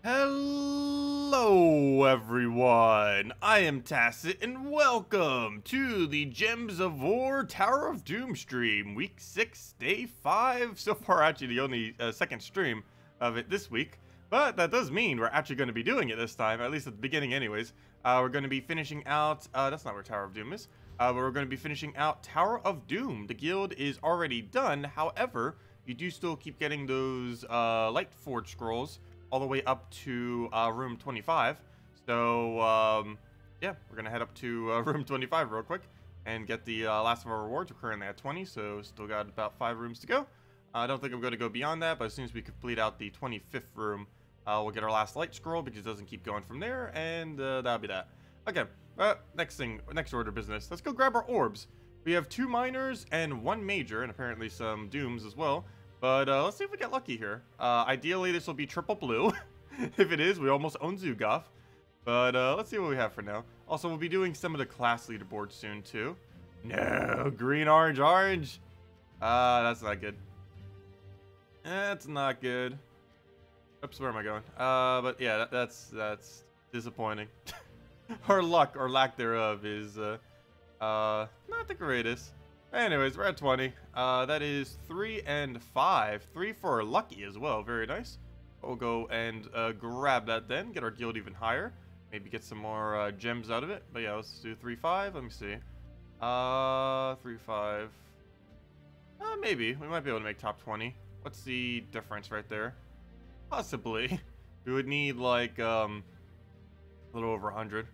Hello everyone, I am Tacet and welcome to the Gems of War Tower of Doom stream, week 6, day 5, so far actually the only second stream of it this week, but that does mean we're actually going to be doing it this time, at least at the beginning anyways. We're going to be finishing out, that's not where Tower of Doom is, but we're going to be finishing out Tower of Doom. The guild is already done, however, you do still keep getting those Light Forge scrolls all the way up to room 25. So yeah, we're gonna head up to room 25 real quick and get the last of our rewards. We're currently at 20, so still got about 5 rooms to go. I don't think I'm gonna go beyond that, but as soon as we complete out the 25th room, we'll get our last light scroll because it doesn't keep going from there, and that'll be that. Okay, next order of business. Let's go grab our orbs. We have 2 minors and 1 major, and apparently some dooms as well. But let's see if we get lucky here. Ideally, this will be triple blue. If it is, we almost own Zugoff. But let's see what we have for now. Also, we'll be doing some of the class leaderboards soon, too. No, green, orange, orange. That's not good. That's not good. Oops, where am I going? But yeah, that's disappointing. Our luck, or lack thereof, is not the greatest. Anyways, we're at 20. That is 3 and 5. 3 for lucky as well. Very nice. We'll go and grab that then. Get our guild even higher. Maybe get some more gems out of it. But yeah, let's do 3-5. Let me see. 3-5. Maybe. We might be able to make top 20. What's the difference right there? Possibly. We would need like a little over 100.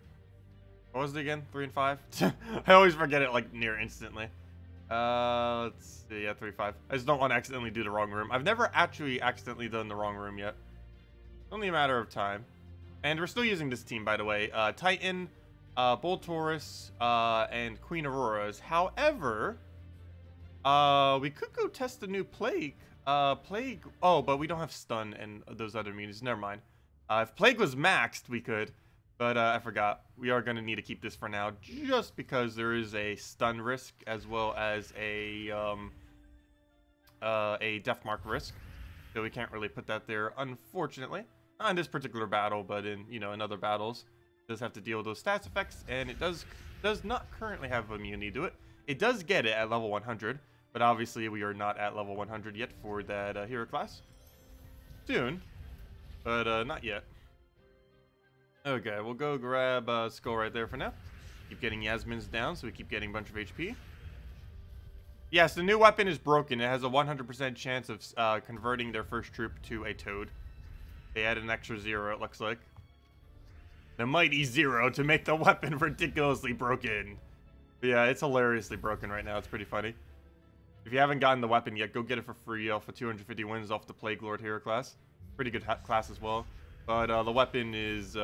What was it again? 3 and 5? I always forget it like near instantly. Let's see, yeah, 3-5. I just don't want to accidentally do the wrong room. I've never actually accidentally done the wrong room yet. Only a matter of time. And we're still using this team, by the way. Titan, Bull Taurus, and Queen Auroras. However, we could go test the new Plague. Plague, oh, but we don't have Stun and those other immunities. Never mind. If Plague was maxed, we could. But I forgot. We are going to need to keep this for now, just because there is a stun risk as well as a death mark risk. So we can't really put that there, unfortunately. Not in this particular battle, but in in other battles, it does have to deal with those stats effects, and it does not currently have immunity to it. It does get it at level 100, but obviously we are not at level 100 yet for that hero class. Soon, but not yet. Okay, we'll go grab Skull right there for now. Keep getting Yasmin's down, so we keep getting a bunch of HP. Yes, the new weapon is broken. It has a 100% chance of converting their first troop to a toad. They added an extra 0, it looks like. The mighty 0 to make the weapon ridiculously broken. But yeah, it's hilariously broken right now. It's pretty funny. If you haven't gotten the weapon yet, go get it for free off of 250 wins off the Plague Lord hero class. Pretty good class as well. But the weapon is,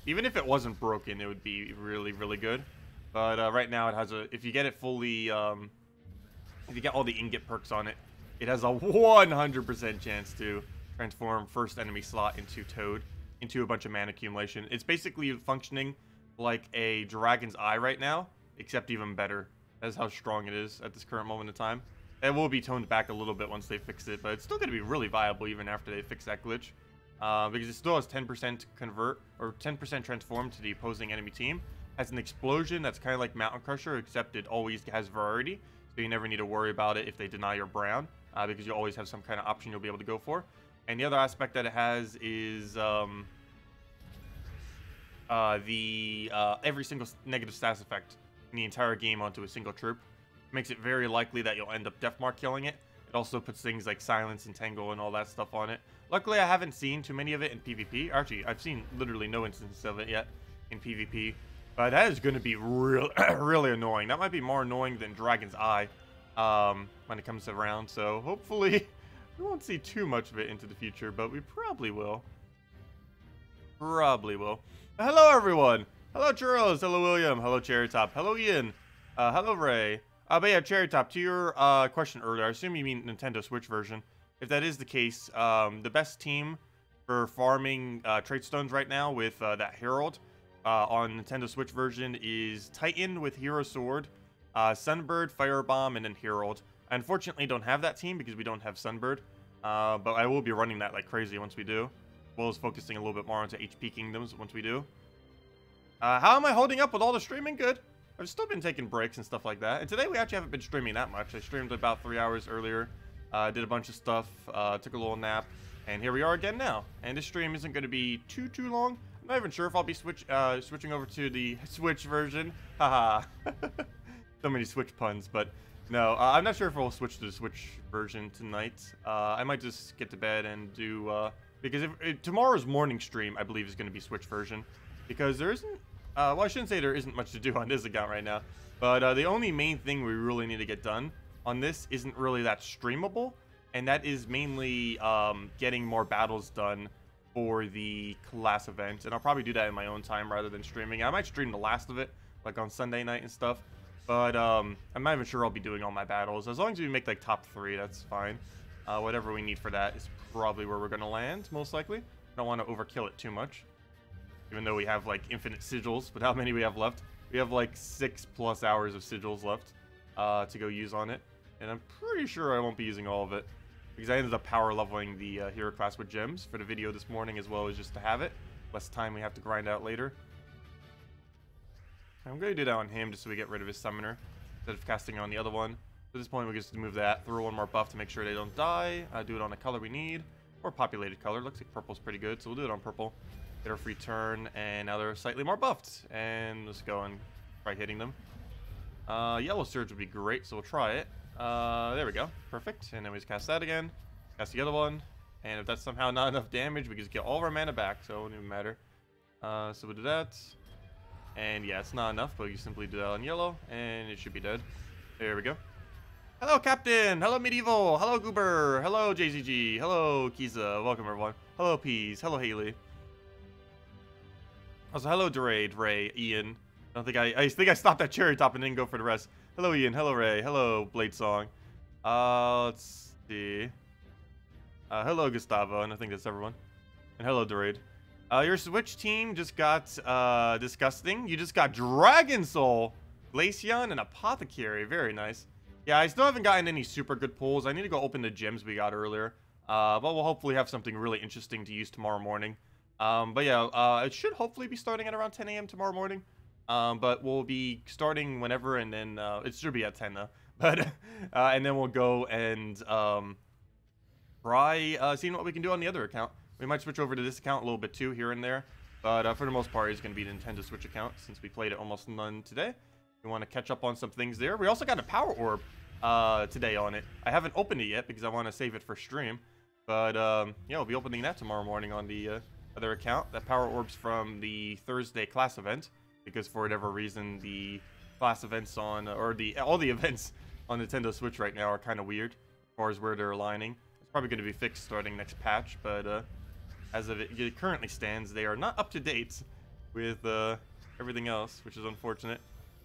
even if it wasn't broken, it would be really, really good. But right now it has a, if you get it fully, if you get all the ingot perks on it, it has a 100% chance to transform first enemy slot into Toad, into a bunch of mana accumulation. It's basically functioning like a Dragon's Eye right now, except even better. That's how strong it is at this current moment in time. It will be toned back a little bit once they fix it, but it's still going to be really viable even after they fix that glitch. Because it still has 10% convert, or 10% transform to the opposing enemy team. Has an explosion that's kind of like Mountain Crusher, except it always has variety. So you never need to worry about it if they deny your Brown, because you always have some kind of option you'll be able to go for. And the other aspect that it has is every single negative stats effect in the entire game onto a single troop. Makes it very likely that you'll end up Deathmark killing it. It also puts things like Silence and Tangle and all that stuff on it. Luckily, I haven't seen too many of it in PvP. Actually, I've seen literally no instances of it yet in PvP. But that is going to be really annoying. That might be more annoying than Dragon's Eye when it comes around. So hopefully, we won't see too much of it into the future, but we probably will. Probably will. Hello, everyone. Hello, Churros. Hello, William. Hello, Cherry Top. Hello, Ian. Hello, Ray. But yeah, Cherry Top, to your question earlier, I assume you mean Nintendo Switch version. If that is the case, the best team for farming trait stones right now with that Herald on Nintendo Switch version is Titan with Hero Sword, Sunbird, Firebomb, and then Herald. I unfortunately don't have that team because we don't have Sunbird, but I will be running that like crazy once we do. well as focusing a little bit more onto HP Kingdoms once we do. How am I holding up with all the streaming? Good. I've still been taking breaks and stuff like that. And today we actually haven't been streaming that much. I streamed about 3 hours earlier. Did a bunch of stuff. Took a little nap. And here we are again now. And this stream isn't going to be too long. I'm not even sure if I'll be switching over to the Switch version. Haha. So many Switch puns, but no. I'm not sure if we'll switch to the Switch version tonight. I might just get to bed and do... because tomorrow's morning stream, I believe, is going to be Switch version. Because there isn't... well, I shouldn't say there isn't much to do on this account right now. But the only main thing we really need to get done on this isn't really that streamable. And that is mainly getting more battles done for the class event. And I'll probably do that in my own time rather than streaming. I might stream the last of it, like on Sunday night and stuff. But I'm not even sure I'll be doing all my battles. As long as we make like top 3, that's fine. Whatever we need for that is probably where we're going to land, most likely. Don't want to overkill it too much. Even though we have like infinite sigils, but how many we have left? We have like 6+ hours of sigils left to go use on it. And I'm pretty sure I won't be using all of it. Because I ended up power leveling the hero class with gems for the video this morning, as well as just to have it. Less time we have to grind out later. I'm going to do that on him just so we get rid of his summoner, instead of casting on the other one. At this point we just move that, throw one more buff to make sure they don't die. Do it on a color we need, or populated color. Looks like purple's pretty good, so we'll do it on purple. Get our free turn, and now they're slightly more buffed. And let's go and try hitting them. Yellow Surge would be great, so we'll try it. There we go. Perfect. And then we just cast that again. Cast the other one. And if that's somehow not enough damage, we can just get all of our mana back, so it won't even matter. So we'll do that. And yeah, it's not enough, but you simply do that on yellow, and it should be dead. There we go. Hello, Captain! Hello, Medieval! Hello, Goober! Hello, JZG! Hello, Kiza! Welcome, everyone. Hello, Peas! Hello, Haley! Also, hello, Ray, Ian. I think I stopped at Cherry Top and didn't go for the rest. Hello, Ian. Hello, Ray. Hello, Blade Song. Let's see. Hello, Gustavo, and I think that's everyone. And hello, Dorade. Your Switch team just got disgusting. You just got Dragon Soul, Glaceon, and Apothecary. Very nice. Yeah, I still haven't gotten any super good pulls. I need to go open the gems we got earlier. But we'll hopefully have something really interesting to use tomorrow morning. But yeah, it should hopefully be starting at around 10 a.m. tomorrow morning. But we'll be starting whenever, and then it should be at 10 though. But and then we'll go and try seeing what we can do on the other account. We might switch over to this account a little bit too, here and there. But for the most part, it's going to be the Nintendo Switch account, since we played it almost none today. We want to catch up on some things there. We also got a Power Orb today on it. I haven't opened it yet because I want to save it for stream. But yeah, we'll be opening that tomorrow morning on the other account. That Power Orb's from the Thursday class event, because for whatever reason the class events on, or all the events on Nintendo Switch right now are kind of weird as far as where they're aligning. It's probably going to be fixed starting next patch, but as of it currently stands, they are not up to date with everything else, which is unfortunate,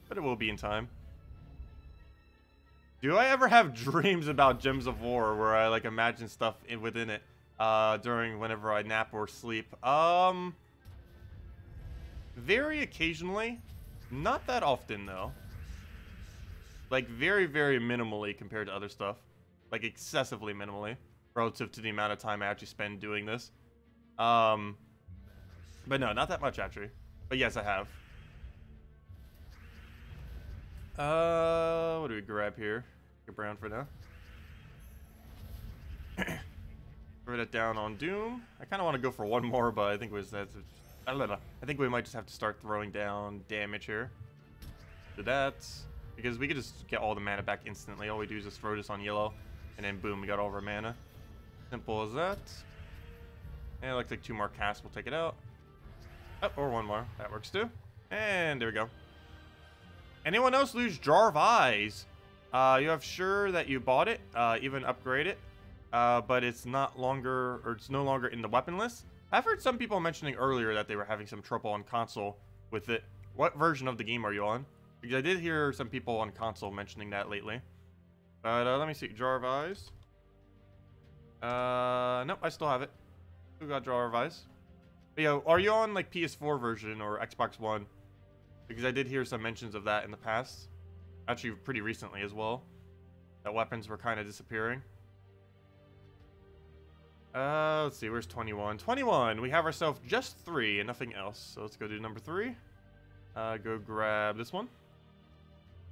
but it will be in time. Do I ever have dreams about Gems of War where I like imagine stuff within it during whenever I nap or sleep? Very occasionally. Not that often, though. Like, very, very minimally compared to other stuff. Like, excessively minimally, relative to the amount of time I actually spend doing this. But no, not that much, actually. But yes, I have. What do we grab here? Get brown for now. Throw that down on Doom. I kind of want to go for one more, but I think I think we might just have to start throwing down damage here. Do that. Because we could just get all the mana back instantly. All we do is just throw this on yellow. And then boom, we got all of our mana. Simple as that. And it looks like 2 more casts will take it out. Oh, or 1 more. That works too. And there we go. Anyone else lose Jar of Eyes? You have sure that you bought it, even upgrade it. But it's no longer in the weapon list. I've heard some people mentioning earlier that they were having some trouble on console with it. What version of the game are you on? Because I did hear some people on console mentioning that lately. But let me see. Jar of Eyes. Nope, I still have it. Still got Jar of Eyes. But yeah, are you on like PS4 version or Xbox One? Because I did hear some mentions of that in the past. Actually, pretty recently as well. That weapons were kind of disappearing. Let's see, where's 21? 21, we have ourselves just 3 and nothing else. So let's go do number 3. Go grab this one.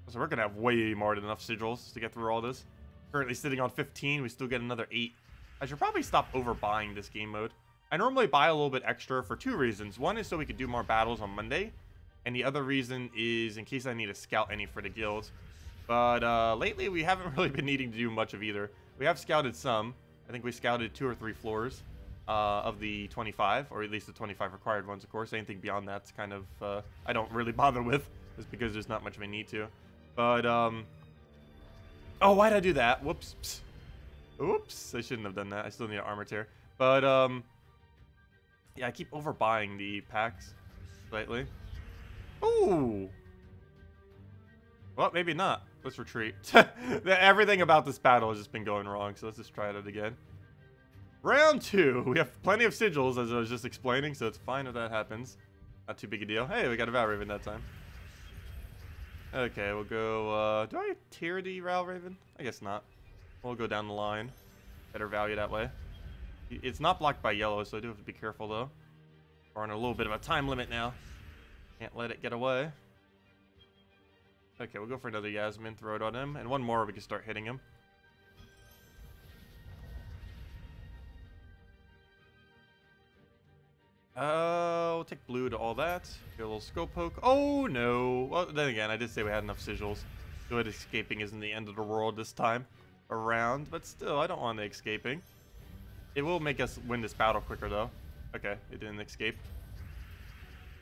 So we're gonna have way more than enough sigils to get through all this. Currently sitting on 15, we still get another 8. I should probably stop overbuying this game mode. I normally buy a little bit extra for 2 reasons. One is so we could do more battles on Monday. And the other reason is in case I need to scout any for the guilds. But lately we haven't really been needing to do much of either. We have scouted some. I think we scouted 2 or 3 floors of the 25, or at least the 25 required ones, of course. Anything beyond that's kind of, I don't really bother with, just because there's not much of a need to. But, oh, why'd I do that? Whoops. Oops, I shouldn't have done that. I still need an armor tear. But, yeah, I keep overbuying the packs slightly. Ooh. Well, maybe not. Let's retreat. Everything about this battle has just been going wrong, so let's just try it again. Round 2. We have plenty of sigils, as I was just explaining, so it's fine if that happens. Not too big a deal. Hey, we got a Val Raven that time. Okay, we'll go, do I tier the Val Raven? I guess not. We'll go down the line. Better value that way. It's not blocked by yellow, so I do have to be careful, though. We're on a little bit of a time limit now. Can't let it get away. Okay, we'll go for another Yasmin, throw it on him, and one more we can start hitting him. We'll take blue to all that. Get a little scope poke. Oh no! Well, then again, I did say we had enough sigils. So it escaping isn't the end of the world this time around, but still, I don't want the escaping. It will make us win this battle quicker though. Okay, it didn't escape.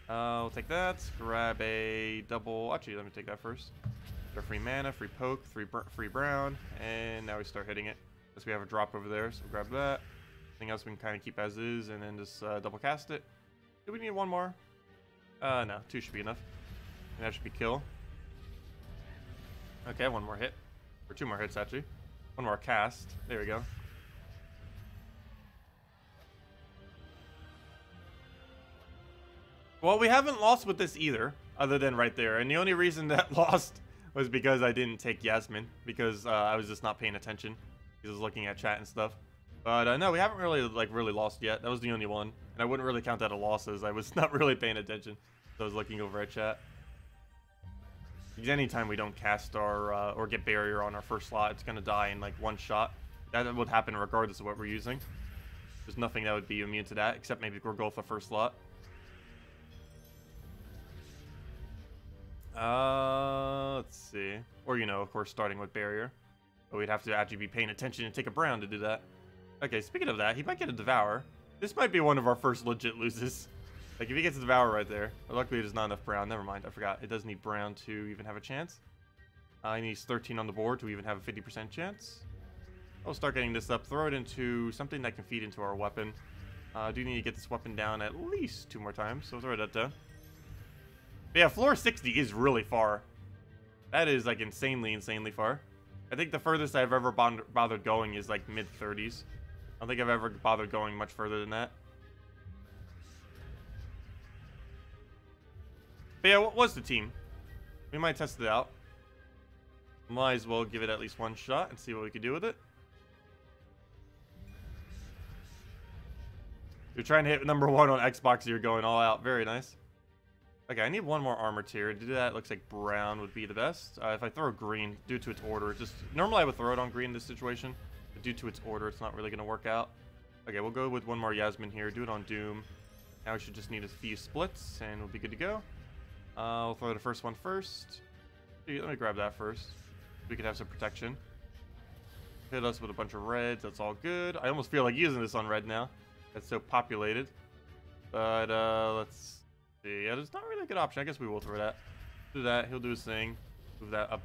We'll take that. Grab a double. Actually, let me take that first. Get a free mana, free poke, free brown, and now we start hitting it. Guess we have a drop over there, so we'll grab that. Anything else we can kind of keep as is, and then just double cast it. Do we need one more? No, 2 should be enough. And that should be kill. Okay, 1 more hit. Or 2 more hits, actually. 1 more cast. There we go. Well, we haven't lost with this either, other than right there. And the only reason that lost was because I didn't take Yasmin, because I was just not paying attention. Because I was looking at chat and stuff. But no, we haven't really lost yet. That was the only one. And I wouldn't really count that a loss as I was not really paying attention. So I was looking over at chat. Because anytime we don't cast our, or get barrier on our first slot, it's going to die in like 1 shot. That would happen regardless of what we're using. There's nothing that would be immune to that, except maybe Gorgulf the first slot. Let's see. Or, you know, of course, starting with barrier. But we'd have to actually be paying attention and take a brown to do that. Okay, speaking of that, he might get a Devour. This might be one of our first legit loses. Like, if he gets a Devour right there. But luckily, there's not enough brown. Never mind, I forgot. It does need brown to even have a chance. He needs 13 on the board to even have a 50% chance. I'll start getting this up. Throw it into something that can feed into our weapon. I do need to get this weapon down at least 2 more times, so throw that down. But yeah, floor 60 is really far. That is, like, insanely far. I think the furthest I've ever bothered going is, like, mid-30s. I don't think I've ever bothered going much further than that. But yeah, what was the team? We might test it out. Might as well give it at least 1 shot and see what we can do with it. You're trying to hit number 1 on Xbox, you're going all out. Very nice. Okay, I need 1 more armor tier. To do that, it looks like brown would be the best. If I throw green, due to its order, normally I would throw it on green in this situation, but due to its order, it's not really going to work out. Okay, we'll go with 1 more Yasmin here. Do it on Doom. Now we should just need a few splits, and we'll be good to go. We'll throw the first one first. Let me grab that first. We could have some protection. Hit us with a bunch of reds. That's all good. I almost feel like using this on red now. That's so populated. But let's see. Yeah, there's not really a good option. I guess we will throw that. Do that. He'll do his thing. Move that up.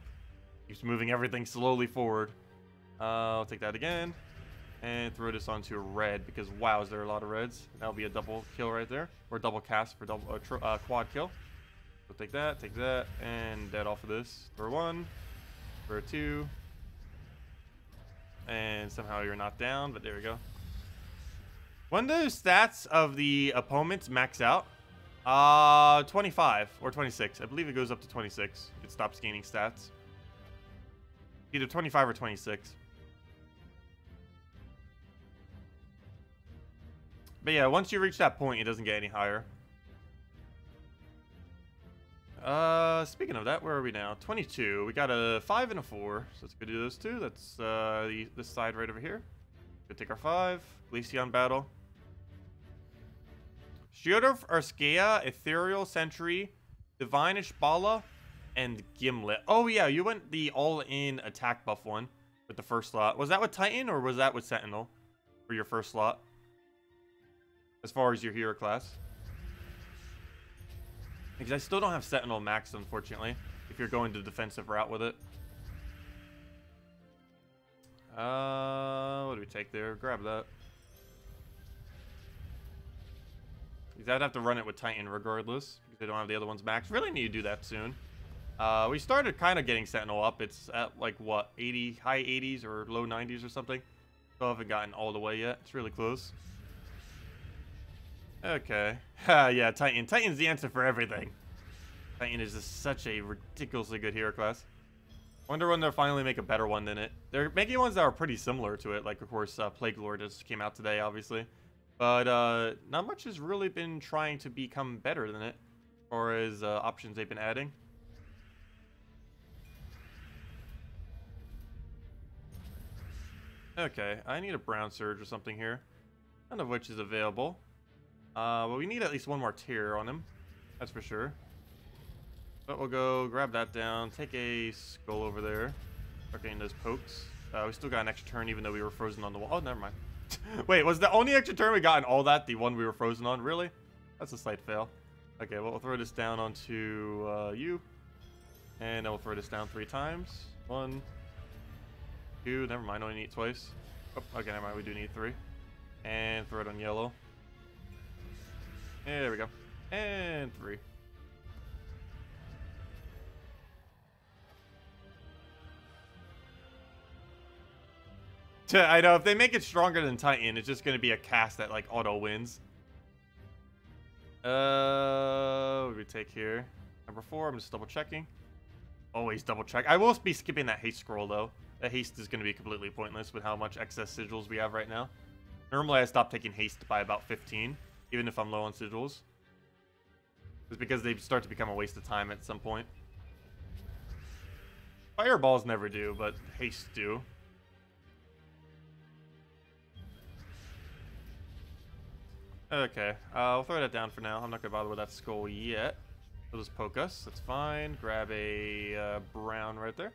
Keeps moving everything slowly forward. I'll take that again. And throw this onto a red because, wow, is there a lot of reds. That'll be a double kill right there. Or double cast for double quad kill. So take that, and dead off of this. Throw 1. Throw 2. And somehow you're not down, but there we go. When do stats of the opponents max out? 25 or 26. I believe it goes up to 26. It stops gaining stats. Either 25 or 26. But yeah, once you reach that point, it doesn't get any higher. Speaking of that, where are we now? 22. We got a 5 and a 4. So let's go do those two. That's this side right over here. Go take our 5. Glaceon battle. Shield of Arskea, Ethereal Sentry, Divine Ishbala, and Gimlet. Oh yeah, you went the all-in attack buff one with the first slot. Was that with Titan or was that with Sentinel for your first slot? As far as your hero class. Because I still don't have Sentinel max, unfortunately, if you're going the defensive route with it. What do we take there? Grab that. Because I'd have to run it with Titan regardless, because they don't have the other ones max. Really need to do that soon. We started kind of getting Sentinel up. It's at like, what, 80, high 80s or low 90s or something. Still haven't gotten all the way yet. It's really close. Okay. Yeah, Titan. Titan's the answer for everything. Titan is just such a ridiculously good hero class. Wonder when they'll finally make a better one than it. They're making ones that are pretty similar to it. Like, of course, Plague Lord just came out today, obviously. But not much has really been trying to become better than it, as far as options they've been adding. Okay, I need a Brown Surge or something here. None of which is available. But we need at least one more tier on him. That's for sure. But we'll go grab that down. Take a Skull over there. Start getting those pokes. We still got an extra turn even though we were frozen on the wall. Oh, never mind. Wait, was the only extra turn we got in all that the one we were frozen on? Really? That's a slight fail. Okay, well, we'll throw this down onto you. And then we'll throw this down 3 times. 1, 2, never mind, only need twice. Oh, okay, never mind, we do need 3. And throw it on yellow. There we go. And 3. I know, if they make it stronger than Titan, it's just going to be a cast that, like, auto-wins. What do we take here? Number 4, I'm just double-checking. Always double-check. I will be skipping that haste scroll, though. That haste is going to be completely pointless with how much excess sigils we have right now. Normally, I stop taking haste by about 15, even if I'm low on sigils. It's because they start to become a waste of time at some point. Fireballs never do, but haste do. Okay, we'll throw that down for now. I'm not going to bother with that skull yet. They'll just poke us. That's fine. Grab a brown right there.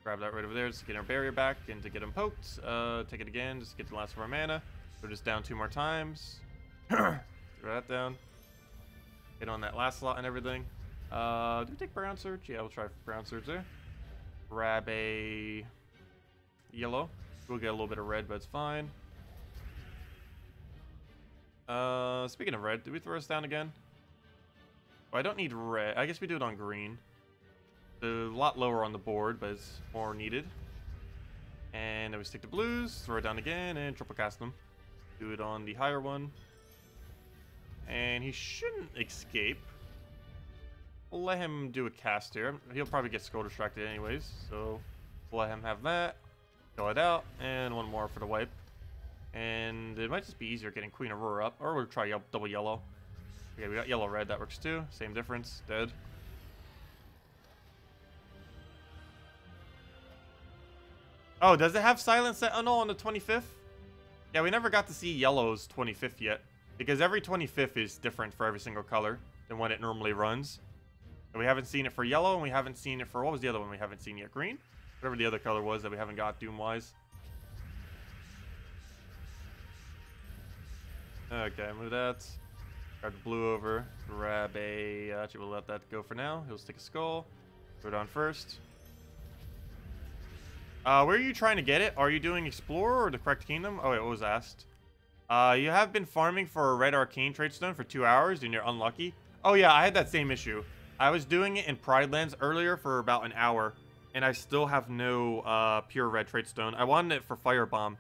Grab that right over there just to get our barrier back and to get him poked. Take it again just to get the last of our mana. Throw this down 2 more times. Throw that down. Hit on that last slot and everything. Do we take Brown Surge? Yeah, we'll try Brown Surge there. Grab a yellow. We'll get a little bit of red, but it's fine. Speaking of red, did we throw us down again? Oh, I don't need red. I guess we do it on green. A lot lower on the board, but it's more needed. And then we stick to blues, throw it down again, and triple cast them. Do it on the higher one. And he shouldn't escape. We'll let him do a cast here. He'll probably get scroll distracted anyways, so we'll let him have that. Kill it out, and one more for the wipe. And it might just be easier getting Queen Aurora up, or we'll try double yellow. Okay, we got yellow red, that works too. Same difference, dead. Oh, does it have Silent Sentinel on the 25th? Yeah, we never got to see yellow's 25th yet, because every 25th is different for every single color than when it normally runs. And we haven't seen it for yellow, and we haven't seen it for, what was the other one we haven't seen yet? Green? Whatever the other color was that we haven't got Doom-wise. Okay, move that. Grab the blue over. Grab a... actually, we'll let that go for now. He'll stick a skull. Throw it on first. Where are you trying to get it? Are you doing Explorer or the Correct Kingdom? Oh, wait, what was asked? You have been farming for a red arcane tradestone for 2 hours and you're unlucky. Oh, yeah, I had that same issue. I was doing it in Pride Lands earlier for about an hour, and I still have no pure red tradestone. I wanted it for Firebomb,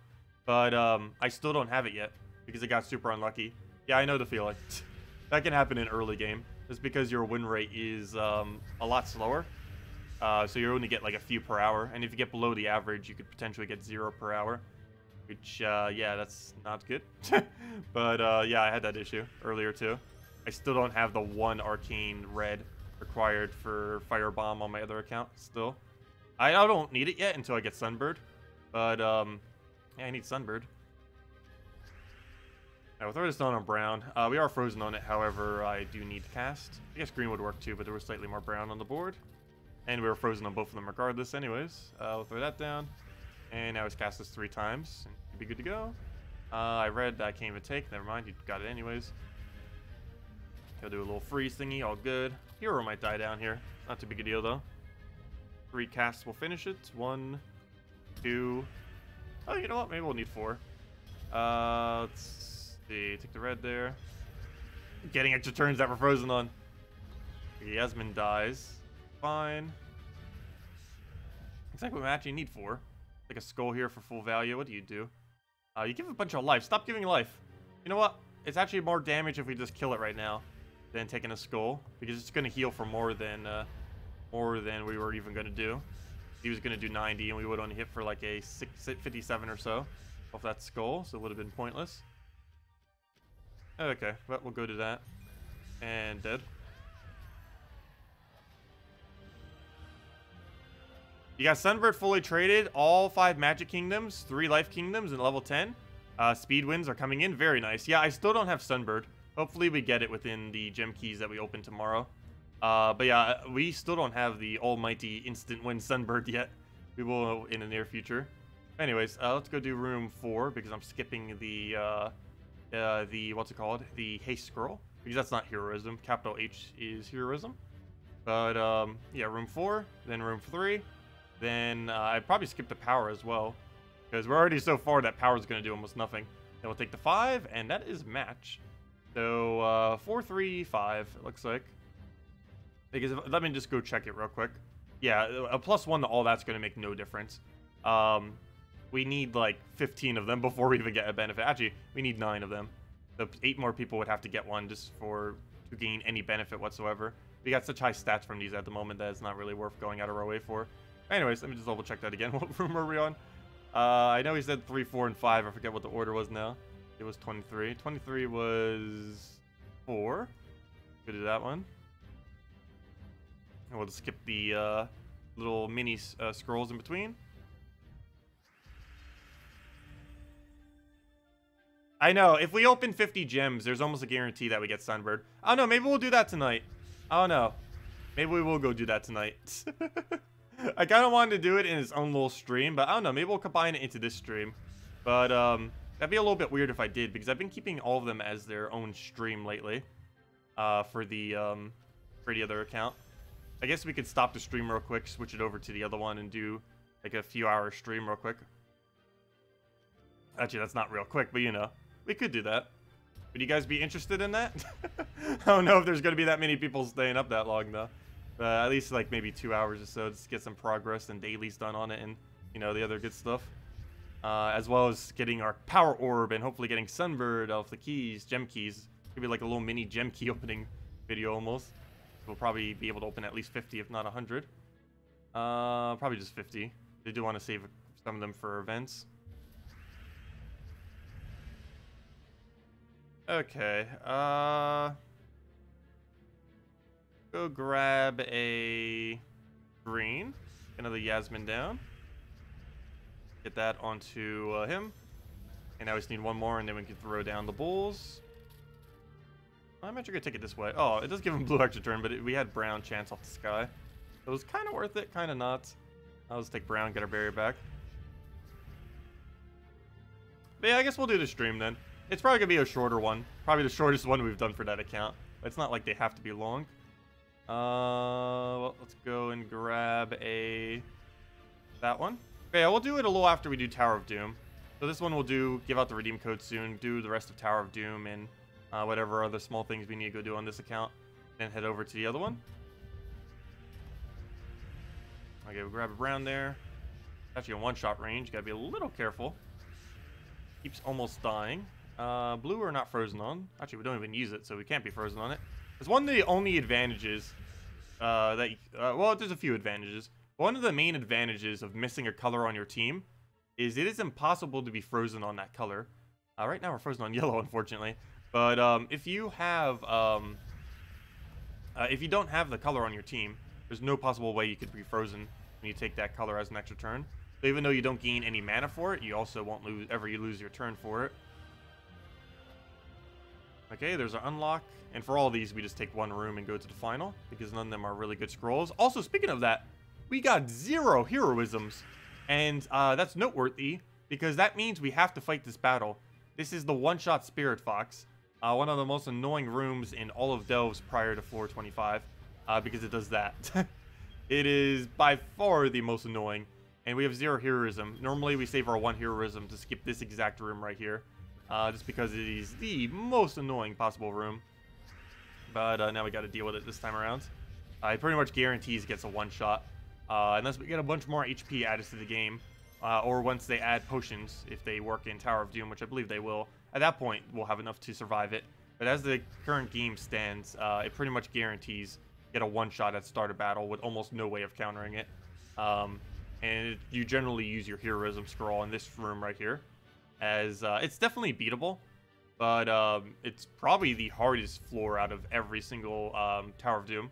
but I still don't have it yet because it got super unlucky. Yeah, I know the feeling. That can happen in early game. Just because your win rate is a lot slower. So you only get like a few per hour. And if you get below the average, you could potentially get 0 per hour. which, yeah, that's not good. But, yeah, I had that issue earlier, too. I still don't have the 1 arcane red required for Firebomb on my other account, still. I don't need it yet until I get Sunbird. But, yeah, I need Sunbird. Now, we'll throw this down on brown. We are frozen on it, however, I do need to cast. I guess green would work too, but there was slightly more brown on the board. And we were frozen on both of them regardless anyways. We'll throw that down. And now it's cast this 3 times. And be good to go. I read I can't even take. Never mind, you got it anyways. He'll do a little freeze thingy, all good. Hero might die down here. Not too big a deal though. 3 casts will finish it. 1, 2. Oh, you know what? Maybe we'll need 4. Let's see. Take the red there. Getting extra turns that we're frozen on. Yasmin dies. Fine. Looks like we actually need 4. Take a skull here for full value. What do? You give a bunch of life. Stop giving life. You know what? It's actually more damage if we just kill it right now than taking a skull, because it's going to heal for more than we were even going to do. He was going to do 90, and we would only hit for like a 57 or so off that skull, so it would have been pointless. Okay, but we'll go to that. And dead. You got Sunbird fully traded, all 5 Magic Kingdoms, 3 Life Kingdoms, and level 10. Speed wins are coming in, very nice. Yeah, I still don't have Sunbird. Hopefully we get it within the gem keys that we open tomorrow. But yeah, we still don't have the almighty instant win Sunbird yet. We will in the near future. Anyways, let's go do room 4 because I'm skipping the what's it called? The haste scroll, because that's not heroism. Capital H is heroism. But yeah, room 4, then room 3. Then I'd probably skip the power as well, because we're already so far that power is going to do almost nothing. Then we'll take the 5, and that is match. So 4, 3, 5, it looks like. Because let me just go check it real quick. Yeah, a +1 to all that's going to make no difference. We need like 15 of them before we even get a benefit. Actually, we need 9 of them. So 8 more people would have to get one just to gain any benefit whatsoever. We got such high stats from these at the moment that it's not really worth going out of our way for. Anyways, let me just double check that again. What room are we on? I know he said 3, 4, and 5. I forget what the order was now. It was 23. 23 was 4. Go to that one. And we'll just skip the little mini scrolls in between. I know, if we open 50 gems, there's almost a guarantee that we get Sunbird. I don't know, maybe we'll do that tonight. I don't know. Maybe we will go do that tonight. I kind of wanted to do it in its own little stream, but I don't know. Maybe we'll combine it into this stream. But that'd be a little bit weird if I did, because I've been keeping all of them as their own stream lately for the other account. I guess we could stop the stream real quick, switch it over to the other one, and do like a few hour stream real quick. Actually, that's not real quick, but you know, we could do that. Would you guys be interested in that? I don't know if there's going to be that many people staying up that long, though. At least like maybe 2 hours or so, just get some progress and dailies done on it, and you know, the other good stuff. As well as getting our power orb and hopefully getting Sunbird off the keys, gem keys. Could be like a little mini gem key opening video almost. We'll probably be able to open at least 50, if not 100. Probably just 50. They do want to save some of them for events. Okay. Go grab a green. Another Yasmin down. Get that onto him. And now we just need one more, and then we can throw down the bulls. I'm actually going to take it this way. Oh, it does give him blue extra turn, but we had brown chance off the sky. It was kind of worth it, kind of not. I'll just take brown, get our barrier back. But yeah, I guess we'll do the stream then. It's probably going to be a shorter one. Probably the shortest one we've done for that account. But it's not like they have to be long. Well, let's go and grab that one. Okay, we'll do it a little after we do Tower of Doom. So this one we'll give out the redeem code soon, do the rest of Tower of Doom, and whatever other small things we need to go do on this account. Then head over to the other one. Okay, we'll grab a brown there. Actually a one-shot range, gotta be a little careful. Keeps almost dying. Blue we're not frozen on. Actually, we don't even use it, so we can't be frozen on it. It's one of the only advantages well, there's a few advantages. One of the main advantages of missing a color on your team is it is impossible to be frozen on that color. Right now we're frozen on yellow, unfortunately. But if you don't have the color on your team, there's no possible way you could be frozen when you take that color as an extra turn. So even though you don't gain any mana for it, you also won't lose your turn for it. Okay, there's our unlock. And for all these, we just take one room and go to the final, because none of them are really good scrolls. Also, speaking of that, we got 0 heroisms. And that's noteworthy, because that means we have to fight this battle. This is the one-shot Spirit Fox. One of the most annoying rooms in all of Delves prior to floor 25, because it does that. It is by far the most annoying. And we have 0 heroism. Normally, we save our 1 heroism to skip this exact room right here. Just because it is the most annoying possible room. But now we got to deal with it this time around. It pretty much guarantees gets a one-shot. Unless we get a bunch more HP added to the game. Or once they add potions, if they work in Tower of Doom, which I believe they will. At that point, we'll have enough to survive it. But as the current game stands, it pretty much guarantees get a one-shot at start of battle with almost no way of countering it. And you generally use your heroism scroll in this room right here. As it's definitely beatable, but it's probably the hardest floor out of every single Tower of Doom.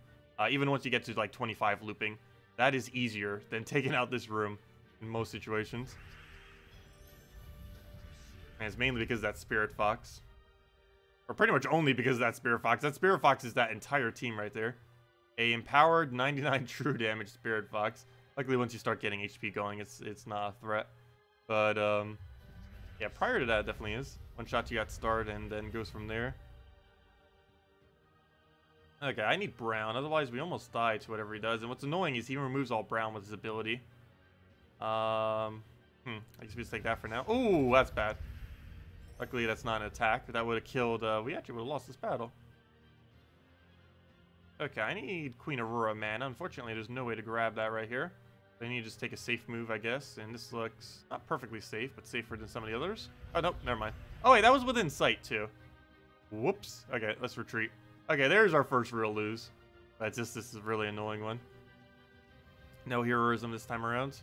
Even once you get to like 25 looping, that is easier than taking out this room in most situations. And it's mainly because of that Spirit Fox. Or pretty much only because of that Spirit Fox. That Spirit Fox is that entire team right there. A empowered 99 true damage Spirit Fox. Luckily, once you start getting HP going, it's not a threat. But yeah, prior to that, it definitely is. One shot you got start and then goes from there. Okay, I need brown. Otherwise, we almost die to whatever he does. And what's annoying is he removes all brown with his ability. I guess we just take that for now. Ooh, that's bad. Luckily, that's not an attack. That would have killed... we actually would have lost this battle. Okay, I need Queen Aurora mana. Unfortunately, there's no way to grab that right here. I need to just take a safe move, I guess. And this looks not perfectly safe, but safer than some of the others. Oh, nope, never mind. Oh, wait, that was within sight, too. Whoops. Okay, let's retreat. Okay, there's our first real lose. That's just, this is a really annoying one. No heroism this time around.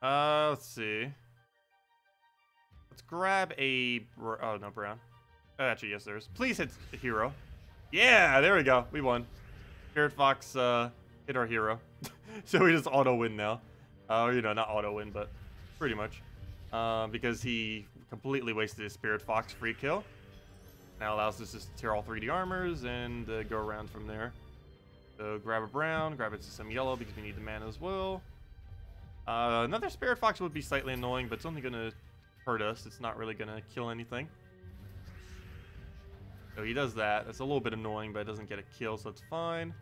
Let's see. Let's grab a... Oh, no, brown. Oh, actually, yes, there is. Please hit a hero. Yeah, there we go. We won. Spirit Fox hit our hero. So we just auto-win now. You know, not auto-win, but pretty much. Because he completely wasted his Spirit Fox free kill. Now allows us just to tear all 3D armors and go around from there. So grab a brown, grab it to some yellow because we need the mana as well. Another Spirit Fox would be slightly annoying, but it's only going to hurt us. It's not really going to kill anything. So he does that. That's a little bit annoying, but it doesn't get a kill, so it's fine.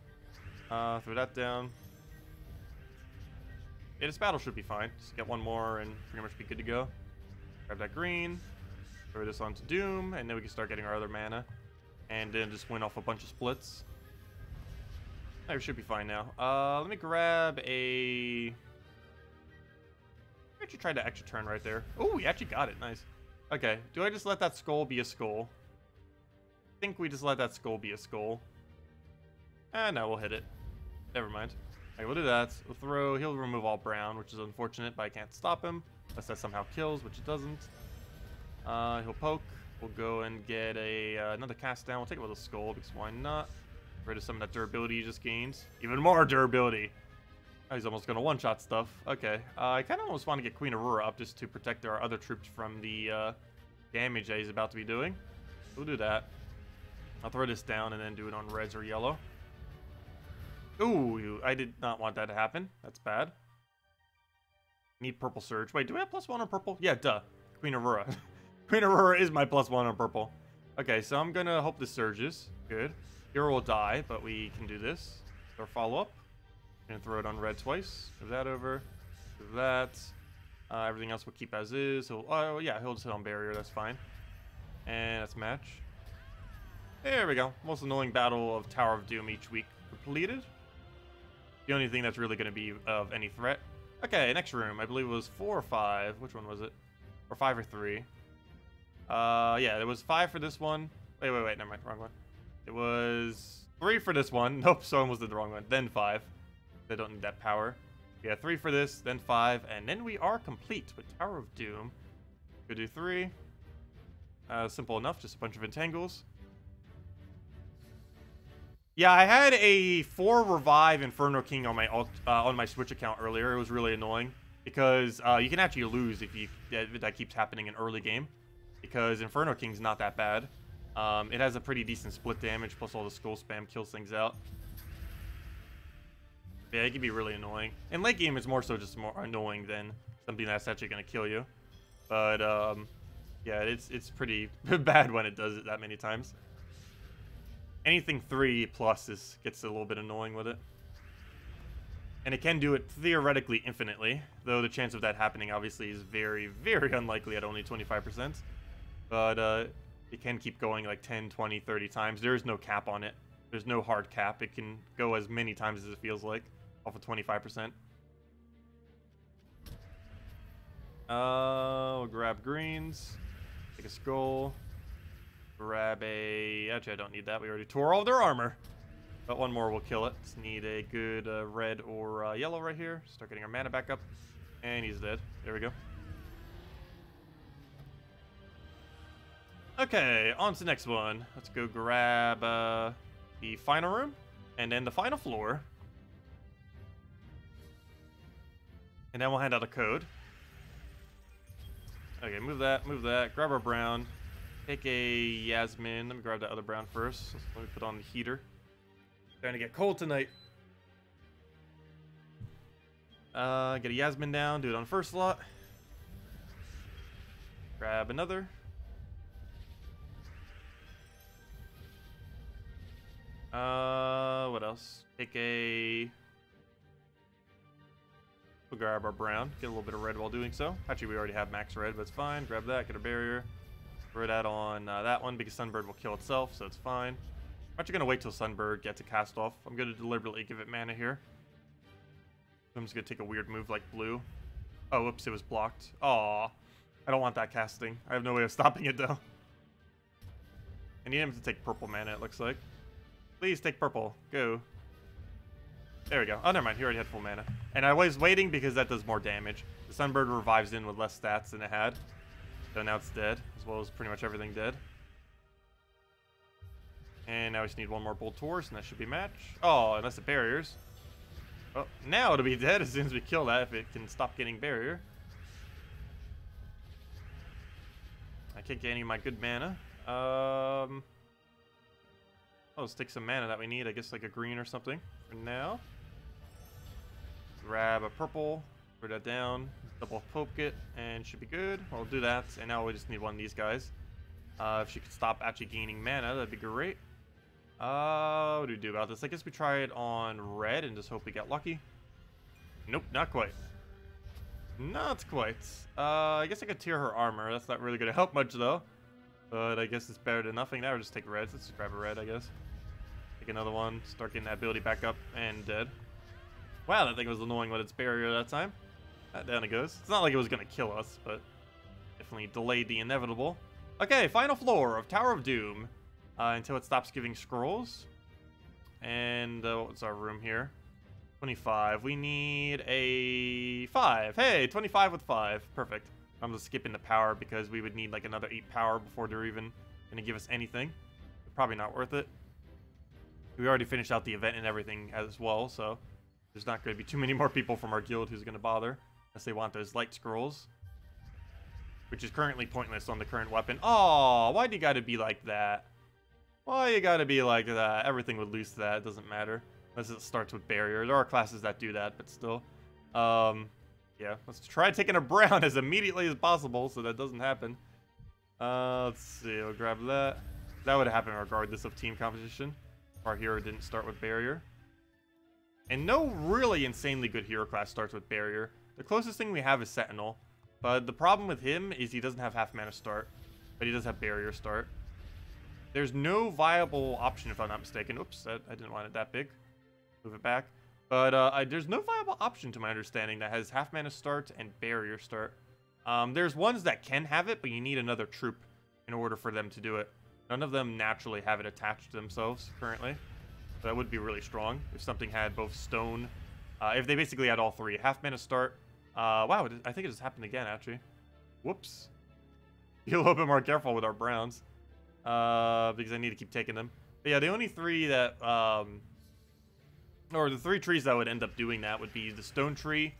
Throw that down. Yeah, this battle should be fine. Just get one more and pretty much be good to go. Grab that green. Throw this onto Doom, and then we can start getting our other mana. And then just win off a bunch of splits. We should be fine now. Let me grab a... I actually tried to extra turn right there. Oh, we actually got it. Nice. Okay, do I just let that skull be a skull? I think we just let that skull be a skull. No, we'll hit it. Never mind. Okay, we'll do that. We'll throw... He'll remove all brown, which is unfortunate, but I can't stop him. Unless that somehow kills, which it doesn't. He'll poke. We'll go and get another cast down. We'll take it with a skull, because why not? Get rid of some of that durability you just gained. Even more durability! Oh, he's almost going to one-shot stuff. Okay. I kind of almost want to get Queen Aurora up just to protect our other troops from the damage that he's about to be doing. We'll do that. I'll throw this down and then do it on reds or yellow. Ooh, I did not want that to happen. That's bad. Need purple surge. Wait, do we have +1 on purple? Yeah, duh. Queen Aurora. Queen Aurora is my +1 on purple. Okay, so I'm going to hope this surges. Good. Hero will die, but we can do this. Our follow-up. Gonna throw it on red twice. Move that over. Do that. Everything else we'll keep as is. Oh, yeah, he'll just hit on barrier. That's fine. And that's match. There we go. Most annoying battle of Tower of Doom each week completed. The only thing that's really going to be of any threat. Okay, next room. I believe it was 4 or 5. Which one was it? Or 5 or 3. Yeah, it was 5 for this one. Wait, never mind. Wrong one. It was 3 for this one. Nope, so I almost did the wrong one. Then 5. They don't need that power. Yeah, 3 for this, then 5, and then we are complete with Tower of Doom. Go do 3. Simple enough, just a bunch of entangles. Yeah, I had a 4 revive Inferno King on my Switch account earlier. It was really annoying because you can actually lose if that keeps happening in early game, because Inferno King's not that bad. It has a pretty decent split damage, plus all the skull spam kills things out. Yeah, it can be really annoying. In late game, it's more so just more annoying than something that's actually going to kill you. But yeah, it's pretty bad when it does it that many times. Anything 3 plus gets a little bit annoying with it. And it can do it theoretically infinitely, though the chance of that happening obviously is very, very unlikely at only 25%. But it can keep going like 10, 20, 30 times. There is no cap on it. There's no hard cap. It can go as many times as it feels like, off of 25%. We'll grab greens, take a skull, grab a... Actually, I don't need that. We already tore all their armor. But one more will kill it. Just need a good red or yellow right here. Start getting our mana back up. And he's dead. There we go. Okay, on to the next one. Let's go grab the final room. And then the final floor. And then we'll hand out a code. Okay, move that, move that. Grab our brown. Take a Yasmin. Let me grab that other brown first. Let me put on the heater. Starting to get cold tonight. Get a Yasmin down. Do it on first slot. Grab another. What else? Take a... We'll grab our brown. Get a little bit of red while doing so. Actually, we already have max red, but it's fine. Grab that. Get a barrier. Throw that on that one because Sunbird will kill itself, so it's fine. I'm actually going to wait till Sunbird gets a cast off. I'm going to deliberately give it mana here. I'm just going to take a weird move like blue. Oh, whoops, it was blocked. Aw. I don't want that casting. I have no way of stopping it, though. I need him to take purple mana, it looks like. Please take purple. Go. There we go. Oh, never mind. He already had full mana. And I was waiting because that does more damage. The Sunbird revives in with less stats than it had. So now it's dead, as well as pretty much everything dead. And now we just need one more Bolt Taurus, and that should be match. Oh, unless it barriers. Oh, now it'll be dead as soon as we kill that, if it can stop getting barrier. I can't get any of my good mana. Let's take some mana that we need. I guess like a green or something for now. Grab a purple, put that down, double poke it, and should be good. We'll do that, and now we just need one of these guys. If she could stop actually gaining mana, that'd be great. What do we do about this? I guess we try it on red and just hope we get lucky. Nope, not quite. Not quite. I guess I could tear her armor. That's not really going to help much, though. But I guess it's better than nothing. Now we'll just take reds. Let's just grab a red, I guess. Take another one. Start getting that ability back up. And dead. Wow, that thing was annoying with its barrier that time. Down it goes. It's not like it was going to kill us, but definitely delayed the inevitable. Okay, final floor of Tower of Doom. Until it stops giving scrolls. And what's our room here? 25. We need a 5. Hey, 25 with 5. Perfect. I'm just skipping the power because we would need like another 8 power before they're even going to give us anything. Probably not worth it. We already finished out the event and everything as well, so there's not going to be too many more people from our guild who's going to bother unless they want those light scrolls, which is currently pointless on the current weapon. Oh, why do you got to be like that? Why you got to be like that? Everything would lose to that. It doesn't matter unless it starts with barrier. There are classes that do that, but still. Yeah, let's try taking a brown as immediately as possible so that doesn't happen. Let's see, we'll grab that. That would happen regardless of team composition. Our hero didn't start with barrier. And no really insanely good hero class starts with barrier. The closest thing we have is Sentinel. But the problem with him is he doesn't have half mana start. But he does have barrier start. There's no viable option if I'm not mistaken. Oops, I didn't want it that big. Move it back. But there's no viable option to my understanding that has half mana start and barrier start. There's ones that can have it, but you need another troop in order for them to do it. None of them naturally have it attached to themselves currently. So that would be really strong if something had both stone If they basically had all three. Half mana start. Wow, I think it just happened again, actually. Whoops. Be a little bit more careful with our browns. Because I need to keep taking them. But yeah, the only three that, or the three trees that would end up doing that would be the stone tree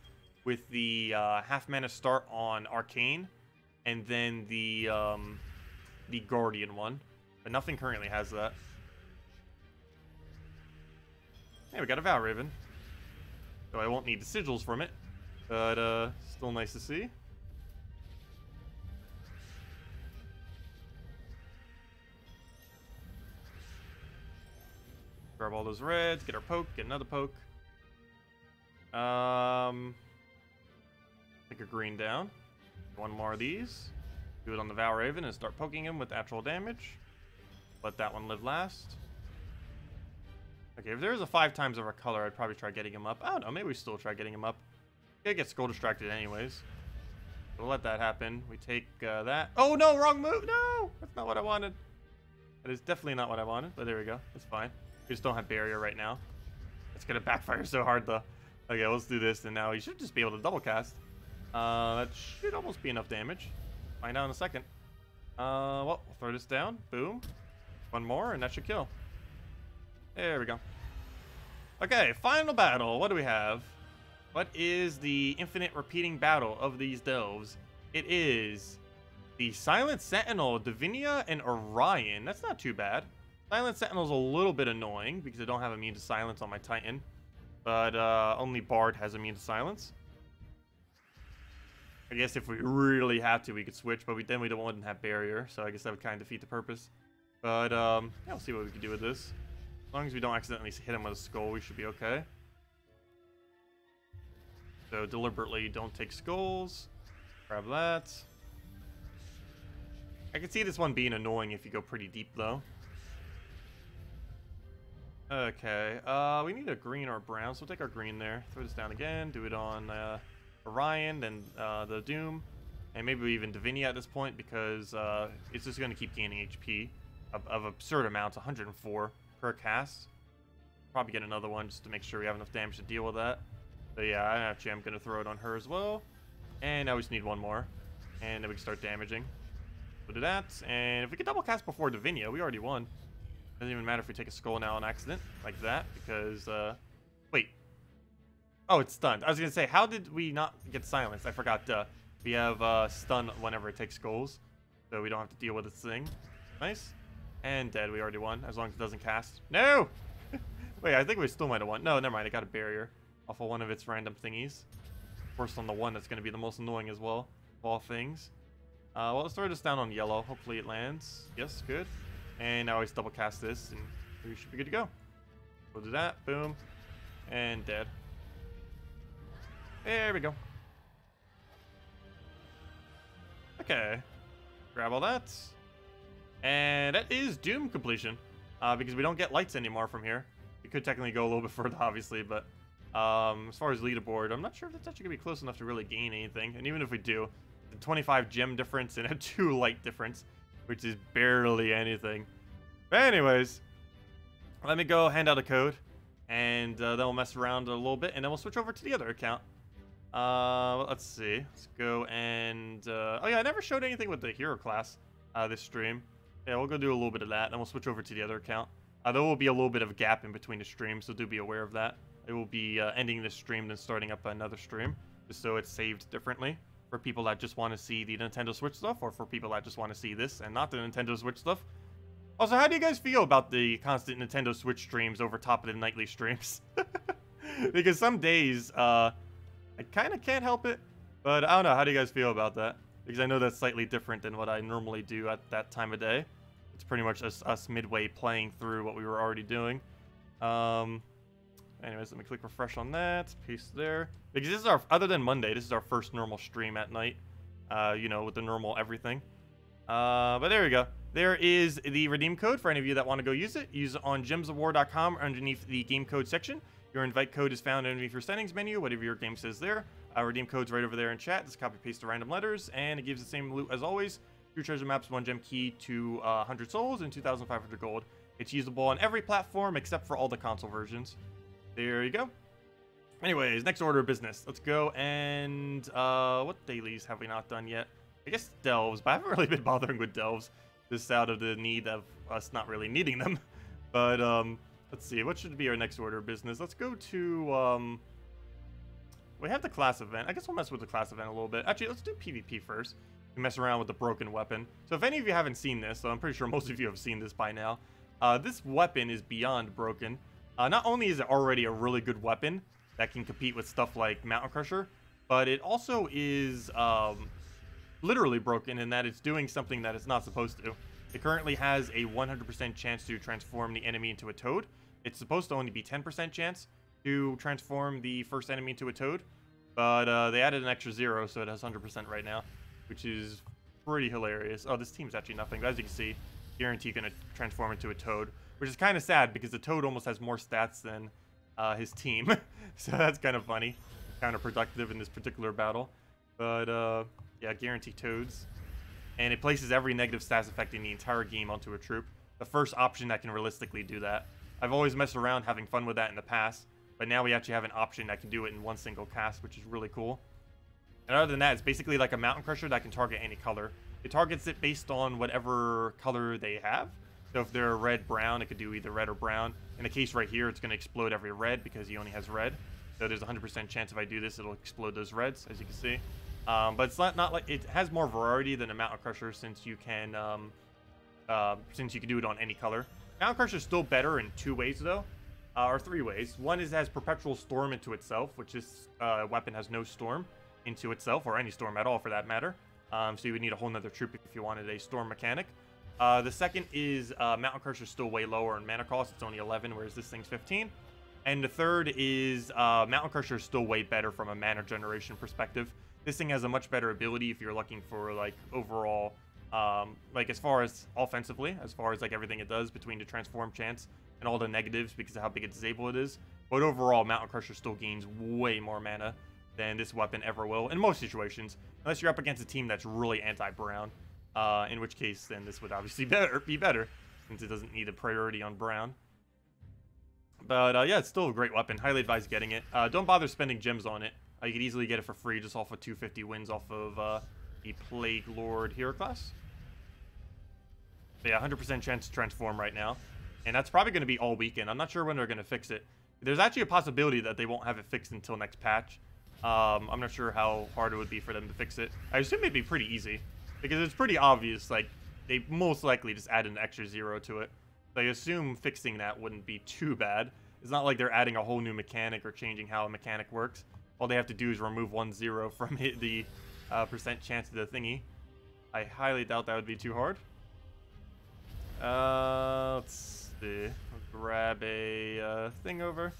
with the half mana start on arcane, and then the guardian one. But nothing currently has that. Hey, we got a Vow Raven. So I won't need the sigils from it, but still nice to see. Grab all those reds, get our poke, get another poke. Take a green down. One more of these. Do it on the Vow Raven and start poking him with actual damage. Let that one live last. Okay, if there's a 5 times of our color, I'd probably try getting him up. I don't know, maybe we still try getting him up. Gonna get skull distracted anyways. We'll let that happen. We take that. Oh no, wrong move! No! That's not what I wanted. That is definitely not what I wanted, but there we go. It's fine. We just don't have barrier right now. It's gonna backfire so hard though. Okay, let's do this, and now he should just be able to double cast. That should almost be enough damage. Find out in a second. Well, we'll throw this down. Boom. One more, and that should kill. There we go. Okay, final battle. What do we have? What is the infinite repeating battle of these delves? It is the Silent Sentinel, Divinia, and Orion. That's not too bad. Silent Sentinel's a little bit annoying because I don't have immune to silence on my Titan. But only Bard has immune to silence. I guess if we really have to, we could switch, but then we wouldn't have barrier, so I guess that would kind of defeat the purpose. But yeah, we'll see what we can do with this. As long as we don't accidentally hit him with a skull, we should be okay. So deliberately don't take skulls. Grab that. I can see this one being annoying if you go pretty deep, though. Okay, we need a green or a brown, so we'll take our green there. Throw this down again, do it on Orion, then the Doom, and maybe even Divinia at this point, because it's just going to keep gaining HP of absurd amounts, 104 per cast. Probably get another one just to make sure we have enough damage to deal with that. So yeah, actually I'm going to throw it on her as well. And now we just need one more, and then we can start damaging. We'll do that, and if we could double cast before Divinia, we already won. Doesn't even matter if we take a skull now on accident, like that, because, wait. Oh, it's stunned. I was going to say, how did we not get silenced? I forgot, we have, stun whenever it takes skulls, so we don't have to deal with this thing. Nice. And dead, we already won, as long as it doesn't cast. No! Wait, I think we still might have won. No, never mind, I got a barrier off of one of its random thingies. Of course, on the one that's going to be the most annoying as well, of all things. Well, let's throw this down on yellow. Hopefully it lands. Yes, good. And now I just double cast this, and we should be good to go. We'll do that. Boom. And dead. There we go. Okay. Grab all that. And that is Doom completion. Because we don't get lights anymore from here. We could technically go a little bit further, obviously, but as far as leaderboard, I'm not sure if it's actually going to be close enough to really gain anything. And even if we do, the 25 gem difference and a 2 light difference, which is barely anything. But anyways, let me go hand out a code, and then we'll mess around a little bit, and then we'll switch over to the other account. Well, let's see. Let's go and... oh yeah, I never showed anything with the hero class this stream. Yeah, we'll go do a little bit of that, and then we'll switch over to the other account. There will be a little bit of a gap in between the streams, so do be aware of that. It will be ending this stream, then starting up another stream, just so it's saved differently. For people that just want to see the Nintendo Switch stuff, or for people that just want to see this and not the Nintendo Switch stuff. Also, how do you guys feel about the constant Nintendo Switch streams over top of the nightly streams? Because some days, I kind of can't help it, but I don't know. How do you guys feel about that? Because I know that's slightly different than what I normally do at that time of day. It's pretty much us midway playing through what we were already doing. Anyways, let me click refresh on that. Paste there. Because this is our, other than Monday, this is our first normal stream at night. You know, with the normal everything. But there we go. There is the redeem code for any of you that want to go use it. Use it on gemsofwar.com underneath the game code section. Your invite code is found underneath your settings menu, whatever your game says there. Redeem code's right over there in chat. Just copy paste the random letters, and it gives the same loot as always. 2 treasure maps, 1 gem key, 2 100 souls, and 2,500 gold. It's usable on every platform except for all the console versions. There you go. Anyways, next order of business. Let's go and what dailies have we not done yet? I guess delves, but I haven't really been bothering with delves. This out of the need of us not really needing them. But let's see, what should be our next order of business? Let's go to we have the class event. I guess we'll mess with the class event a little bit. Actually, let's do PvP first. We mess around with the broken weapon. So if any of you haven't seen this, so I'm pretty sure most of you have seen this by now. This weapon is beyond broken. Not only is it already a really good weapon that can compete with stuff like Mountain Crusher, but it also is literally broken in that it's doing something that it's not supposed to. It currently has a 100% chance to transform the enemy into a toad. It's supposed to only be 10% chance to transform the first enemy into a toad, but they added an extra 0, so it has 100% right now, which is pretty hilarious. Oh, this team's actually nothing, but as you can see, guaranteed gonna transform into a toad, which is kind of sad because the toad almost has more stats than his team. So that's kind of funny, kind of productive in this particular battle. But yeah, guaranteed toads. And it places every negative stats affecting the entire game onto a troop. The first option that can realistically do that. I've always messed around having fun with that in the past, but now we actually have an option that can do it in one single cast, which is really cool. And other than that, it's basically like a Mountain Crusher that can target any color. It targets it based on whatever color they have. So if they're red, brown, it could do either red or brown. In the case right here, it's going to explode every red because he only has red. So there's a 100% chance if I do this, it'll explode those reds, as you can see. But it's not like it has more variety than a Mountain Crusher since you can do it on any color. Mountain Crusher is still better in 2 ways though, or 3 ways. One is it has perpetual storm into itself, which this weapon has no storm into itself, or any storm at all for that matter. So you would need a whole nother troop if you wanted a storm mechanic. The second is Mountain Crusher is still way lower in mana cost. It's only 11, whereas this thing's 15. And the third is Mountain Crusher is still way better from a mana generation perspective. This thing has a much better ability if you're looking for like overall, like as far as offensively, as far as like everything it does between the transform chance and all the negatives because of how big a disable it is. But overall, Mountain Crusher still gains way more mana than this weapon ever will in most situations, unless you're up against a team that's really anti-brown, in which case then this would obviously be better since it doesn't need a priority on brown. But yeah, it's still a great weapon. Highly advise getting it. Don't bother spending gems on it. You could easily get it for free just off of 250 wins off of the Plague Lord hero class. But yeah, 100% chance to transform right now. And that's probably going to be all weekend. I'm not sure when they're going to fix it. There's actually a possibility that they won't have it fixed until next patch. I'm not sure how hard it would be for them to fix it. I assume it'd be pretty easy, because it's pretty obvious, like, they most likely just add an extra 0 to it. So I assume fixing that wouldn't be too bad. It's not like they're adding a whole new mechanic or changing how a mechanic works. All they have to do is remove 1 0 from the percent chance of the thingy. I highly doubt that would be too hard. Let's see. I'll grab a thing over.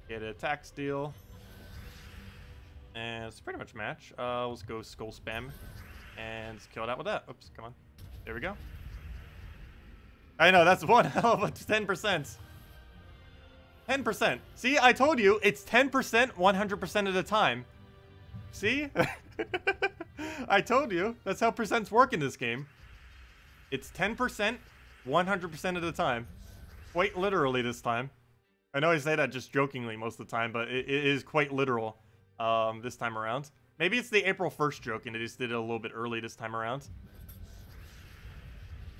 Get a attack steal. And it's pretty much match. Let's go skull spam. And let's kill it out with that. Oops, come on. There we go. I know, that's one hell of a 10%. 10%. See, I told you, it's 10% 100% of the time. See? I told you. That's how percents work in this game. It's 10% 100% of the time. Quite literally this time. I know I say that just jokingly most of the time, but it is quite literal this time around. Maybe it's the April 1st joke and they just did it a little bit early this time around.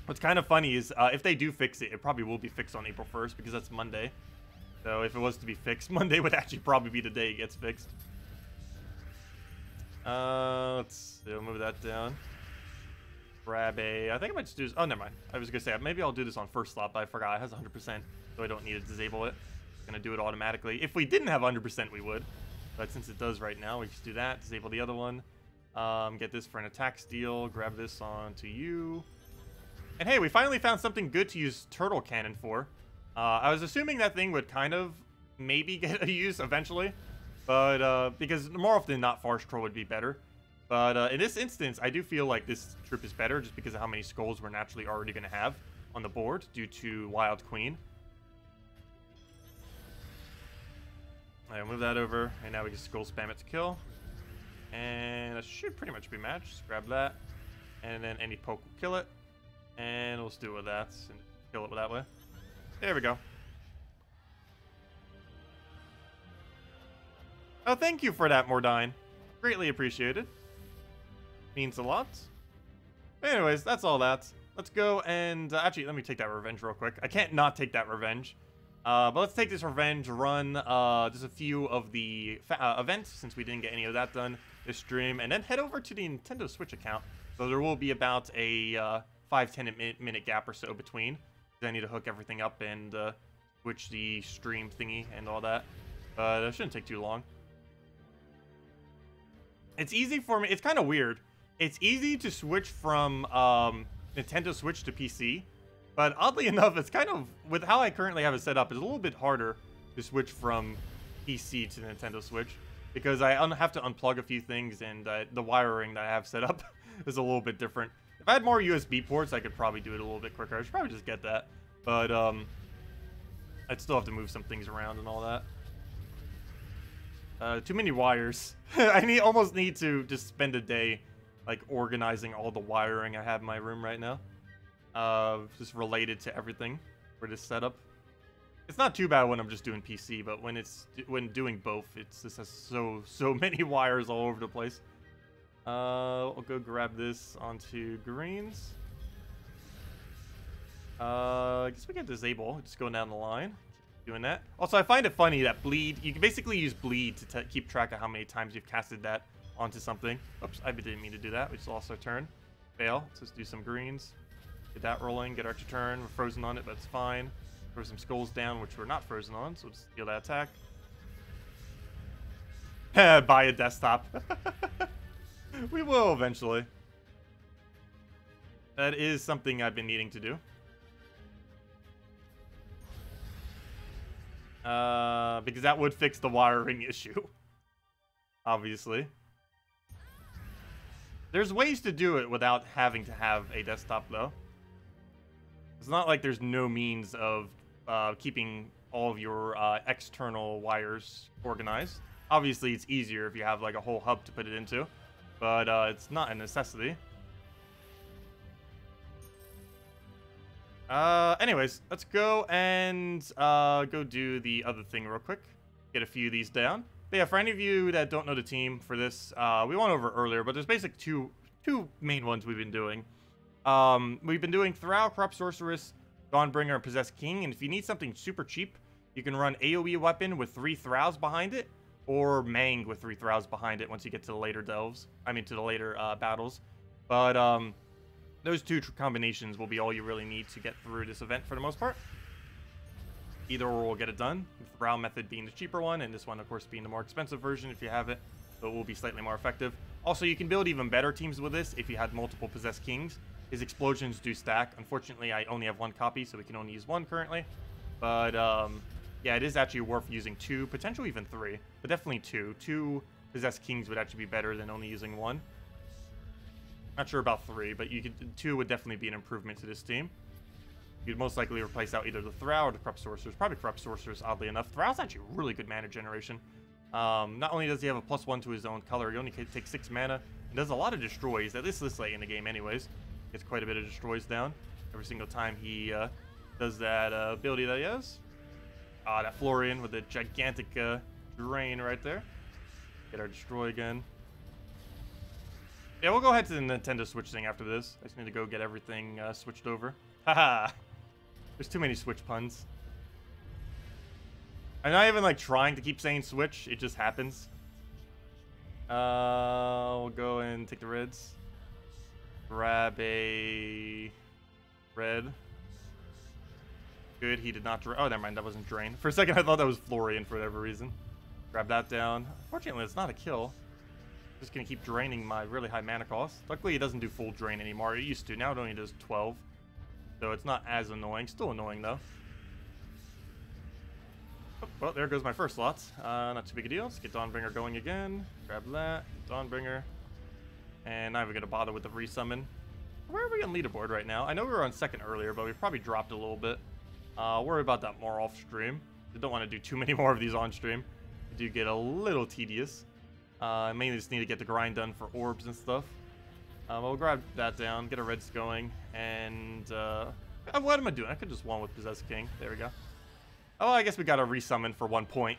What's kind of funny is if they do fix it, it probably will be fixed on April 1st because that's Monday. So if it was to be fixed, Monday would actually probably be the day it gets fixed. Let's see, I'll move that down. Grab a... I think I might just do this... Oh, never mind. I was going to say, maybe I'll do this on first slot, but I forgot. It has 100%, so I don't need to disable it. It's going to do it automatically. If we didn't have 100%, we would. But since it does right now, we just do that. Disable the other one. Get this for an attack steal. Grab this onto you. And hey, we finally found something good to use Turtle Cannon for. I was assuming that thing would kind of maybe get a use eventually. But, because more often than not, Farce Troll would be better. But in this instance, I do feel like this troop is better just because of how many skulls we're naturally already going to have on the board due to Wild Queen. Alright, move that over, and now we can skull spam it to kill. And that should pretty much be matched. Just grab that, and then any poke will kill it. And let's do it with that, and kill it that way. There we go. Oh, thank you for that, Mordine. Greatly appreciated. Means a lot. But anyways, that's all that. Let's go and... actually, let me take that revenge real quick. I can't not take that revenge. But let's take this revenge, run just a few of the events, since we didn't get any of that done this stream, and then head over to the Nintendo Switch account. So there will be about a 5-10 minute gap or so between. I need to hook everything up and switch the stream thingy and all that. But it shouldn't take too long. It's easy for me. It's kind of weird. It's easy to switch from Nintendo Switch to PC. But oddly enough, it's kind of, with how I currently have it set up, it's a little bit harder to switch from PC to Nintendo Switch. Because I have to unplug a few things, and the wiring that I have set up is a little bit different. If I had more USB ports, I could probably do it a little bit quicker. I should probably just get that. But I'd still have to move some things around and all that. Too many wires. I almost need to just spend a day like organizing all the wiring I have in my room right now. Just related to everything for this setup. It's not too bad when I'm just doing PC, but when doing both, it's just has so many wires all over the place. I'll go grab this onto greens. I guess we can disable, just going down the line. Doing that. Also, I find it funny that bleed, you can basically use bleed to keep track of how many times you've casted that onto something. Oops, I didn't mean to do that. We just lost our turn. Fail. Let's just do some greens. Get that rolling, get our turn. We're frozen on it, but it's fine. Throw some skulls down, which we're not frozen on, so we'll just steal that attack. Buy a desktop. We will eventually. That is something I've been needing to do. Because that would fix the wiring issue. Obviously. There's ways to do it without having to have a desktop, though. It's not like there's no means of keeping all of your external wires organized. Obviously, it's easier if you have like a whole hub to put it into, but it's not a necessity. Anyways, let's go and go do the other thing real quick. Get a few of these down. But yeah, for any of you that don't know the team for this, we went over earlier, but there's basically two main ones we've been doing. We've been doing Thrall, Corrupt Sorceress, Dawnbringer, and Possessed King, and if you need something super cheap, you can run AoE weapon with 3 Thralls behind it, or Mang with 3 Thralls behind it once you get to the later delves. I mean, to the later battles. But those two combinations will be all you really need to get through this event for the most part. Either or will get it done. The Thrall method being the cheaper one, and this one, of course, being the more expensive version if you have it. But it will be slightly more effective. Also, you can build even better teams with this if you had multiple Possessed Kings. His explosions do stack. Unfortunately, I only have 1 copy, so we can only use 1 currently. But, yeah, it is actually worth using 2, potentially even 3, but definitely 2. 2 Possessed Kings would actually be better than only using 1. Not sure about 3, but 2 would definitely be an improvement to this team. You'd most likely replace out either the Thrall or the Corrupt Sorcerers. Probably Corrupt Sorcerers, oddly enough. Thrall's actually really good mana generation. Not only does he have a +1 to his own color, he only takes 6 mana, and does a lot of destroys, at least this late in the game anyways. Gets quite a bit of destroys down every single time he does that ability that he has. That Florian with the gigantic drain right there. Get our destroy again. Yeah, we'll go ahead to the Nintendo Switch thing after this. I just need to go get everything switched over. Haha! There's too many Switch puns. I'm not even like trying to keep saying Switch, it just happens. We'll go and take the reds. Grab a red. Good, he did not drain. Oh, never mind, that wasn't drain. For a second, I thought that was Florian for whatever reason. Grab that down. Fortunately, it's not a kill. Just gonna keep draining my really high mana cost. Luckily, it doesn't do full drain anymore. It used to. Now it only does 12. So it's not as annoying. Still annoying, though. Oh, well, there goes my first slot. Not too big a deal. Let's get Dawnbringer going again. Grab that. Dawnbringer. And now we're going to bother with the resummon. Where are we on leaderboard right now? I know we were on second earlier, but we probably dropped a little bit. I'll worry about that more off stream. I don't want to do too many more of these on stream. They do get a little tedious. I mainly just need to get the grind done for orbs and stuff. We'll grab that down, get our reds going, and what am I doing? I could just one with Possessed King. There we go. Oh, I guess we got a resummon for 1 point.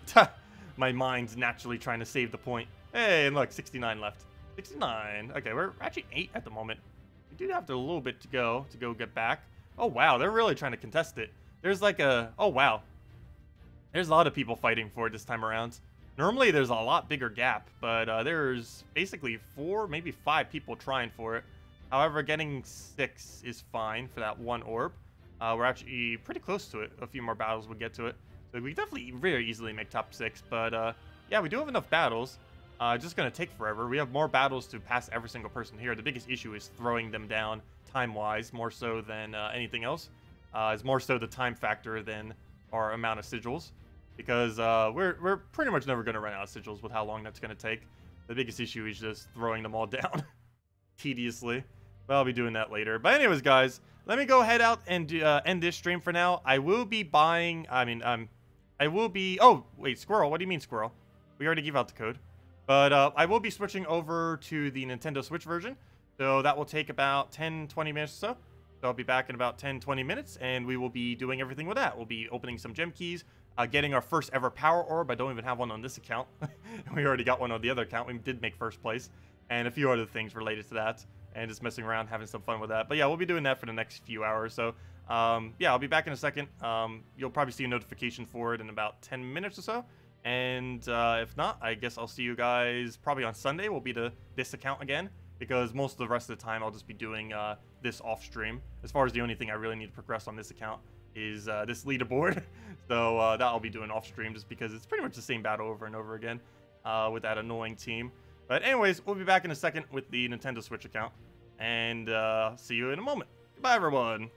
my mind's naturally trying to save the point. Hey, and look, 69 left. 69. Okay, we're actually 8 at the moment. We do have a little bit to go get back. Oh, wow, they're really trying to contest it. There's like a... Oh, wow. There's a lot of people fighting for it this time around. Normally, there's a lot bigger gap, but there's basically 4, maybe 5 people trying for it. However, getting 6 is fine for that 1 orb. We're actually pretty close to it. A few more battles will get to it. So we definitely very easily make top 6, but yeah, we do have enough battles. Just gonna take forever. We have more battles to pass every single person here. The biggest issue is throwing them down time-wise, more so than anything else. It's more so the time factor than our amount of sigils, because we're pretty much never gonna run out of sigils with how long that's gonna take. The biggest issue is just throwing them all down tediously. But I'll be doing that later. But anyways, guys, let me go head out and end this stream for now. I will be buying. I will be. Oh wait, Squirrel. What do you mean, Squirrel? We already gave out the code. But I will be switching over to the Nintendo Switch version. So that will take about 10-20 minutes or so. So I'll be back in about 10-20 minutes, and we will be doing everything with that. We'll be opening some gem keys, getting our first ever power orb. I don't even have one on this account. We already got one on the other account. We did make first place, and a few other things related to that, and just messing around, having some fun with that. But yeah, we'll be doing that for the next few hours. So yeah, I'll be back in a second. You'll probably see a notification for it in about 10 minutes or so. And if not, I guess I'll see you guys probably on Sunday. Will be this account again, because most of the rest of the time I'll just be doing this off stream. As far as the only thing I really need to progress on this account is this leaderboard. So that I'll be doing off stream, just because it's pretty much the same battle over and over again with that annoying team. But anyways, we'll be back in a second with the Nintendo Switch account, and see you in a moment. Goodbye, everyone.